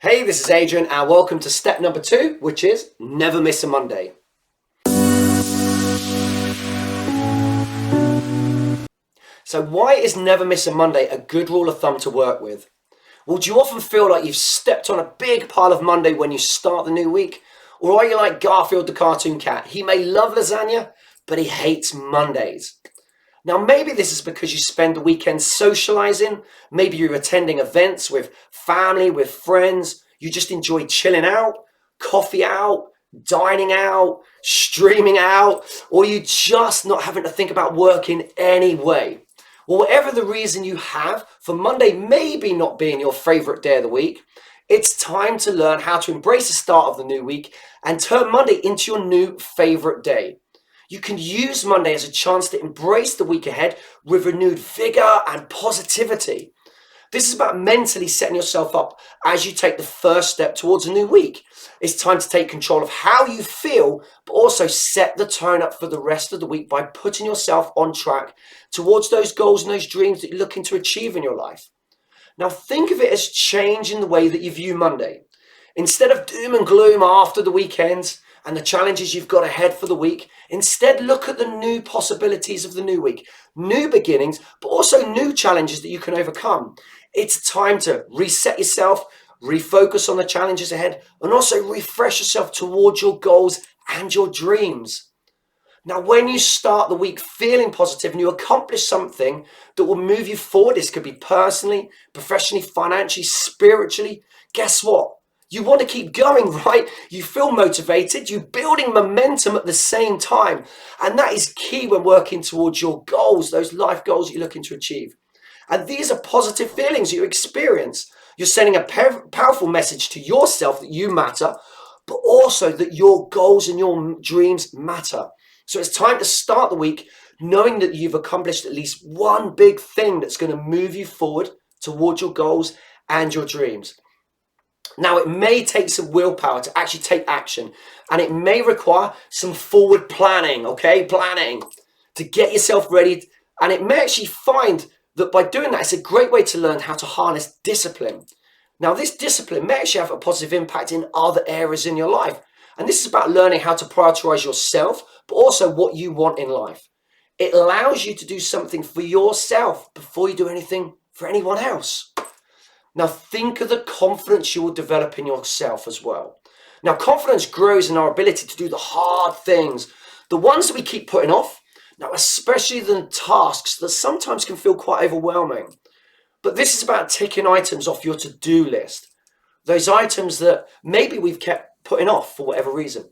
Hey, this is Adrian and welcome to step number 2, which is never miss a Monday. So why is never miss a Monday a good rule of thumb to work with? Well, do you often feel like you've stepped on a big pile of Monday when you start the new week? Or are you like Garfield the cartoon cat? He may love lasagna, but he hates Mondays. Now, maybe this is because you spend the weekend socializing. Maybe you're attending events with family, with friends. You just enjoy chilling out, coffee out, dining out, streaming out, or you just not having to think about work in any way. Well, whatever the reason you have for Monday maybe not being your favorite day of the week, it's time to learn how to embrace the start of the new week and turn Monday into your new favorite day. You can use Monday as a chance to embrace the week ahead with renewed vigor and positivity. This is about mentally setting yourself up as you take the first step towards a new week. It's time to take control of how you feel, but also set the tone up for the rest of the week by putting yourself on track towards those goals and those dreams that you're looking to achieve in your life. Now, think of it as changing the way that you view Monday. Instead of doom and gloom after the weekend and the challenges you've got ahead for the week, instead look at the new possibilities of the new week, new beginnings, but also new challenges that you can overcome. It's time to reset yourself, refocus on the challenges ahead, and also refresh yourself towards your goals and your dreams. Now, when you start the week feeling positive and you accomplish something that will move you forward, this could be personally, professionally, financially, spiritually, guess what? You want to keep going, right? You feel motivated, you're building momentum at the same time. And that is key when working towards your goals, those life goals that you're looking to achieve. And these are positive feelings you experience. You're sending a powerful message to yourself that you matter, but also that your goals and your dreams matter. So it's time to start the week knowing that you've accomplished at least one big thing that's going to move you forward towards your goals and your dreams. Now, it may take some willpower to actually take action, and it may require some forward planning, planning to get yourself ready. And it may actually find that by doing that, it's a great way to learn how to harness discipline. Now, this discipline may actually have a positive impact in other areas in your life. And this is about learning how to prioritize yourself, but also what you want in life. It allows you to do something for yourself before you do anything for anyone else. Now, think of the confidence you will develop in yourself as well. Now, confidence grows in our ability to do the hard things, the ones that we keep putting off. Now, especially the tasks that sometimes can feel quite overwhelming. But this is about ticking items off your to-do list. Those items that maybe we've kept putting off for whatever reason.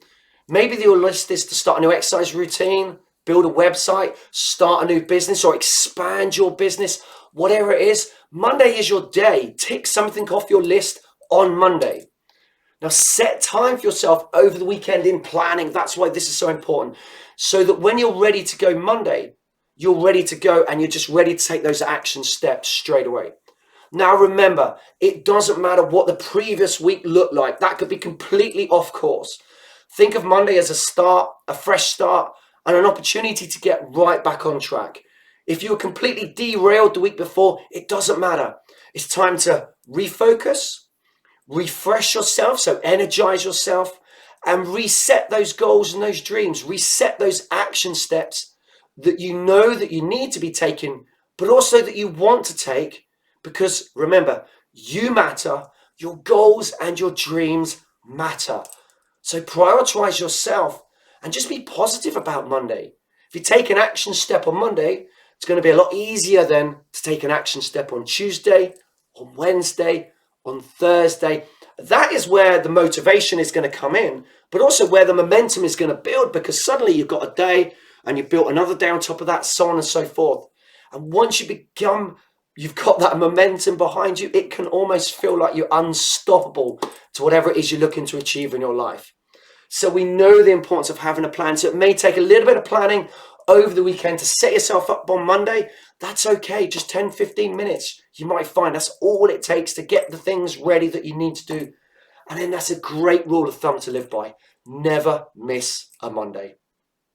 Maybe your list is to start a new exercise routine, build a website, start a new business, or expand your business. Whatever it is, Monday is your day. Tick something off your list on Monday. Now, set time for yourself over the weekend in planning. That's why this is so important. So that when you're ready to go Monday, you're ready to go and you're just ready to take those action steps straight away. Now, remember, it doesn't matter what the previous week looked like. That could be completely off course. Think of Monday as a start, a fresh start, and an opportunity to get right back on track. If you were completely derailed the week before, it doesn't matter. It's time to refocus, refresh yourself, so energize yourself, and reset those goals and those dreams. Reset those action steps that you know that you need to be taken, but also that you want to take, because remember, you matter, your goals and your dreams matter. So prioritize yourself and just be positive about Monday. If you take an action step on Monday, it's going to be a lot easier then to take an action step on Tuesday, on Wednesday, on Thursday. That is where the motivation is going to come in, but also where the momentum is going to build, because suddenly you've got a day and you've built another day on top of that, so on and so forth. And once you've got that momentum behind you, it can almost feel like you're unstoppable to whatever it is you're looking to achieve in your life. So we know the importance of having a plan. So it may take a little bit of planning over the weekend to set yourself up on Monday. That's okay, just 10, 15 minutes. You might find that's all it takes to get the things ready that you need to do. And then that's a great rule of thumb to live by. Never miss a Monday.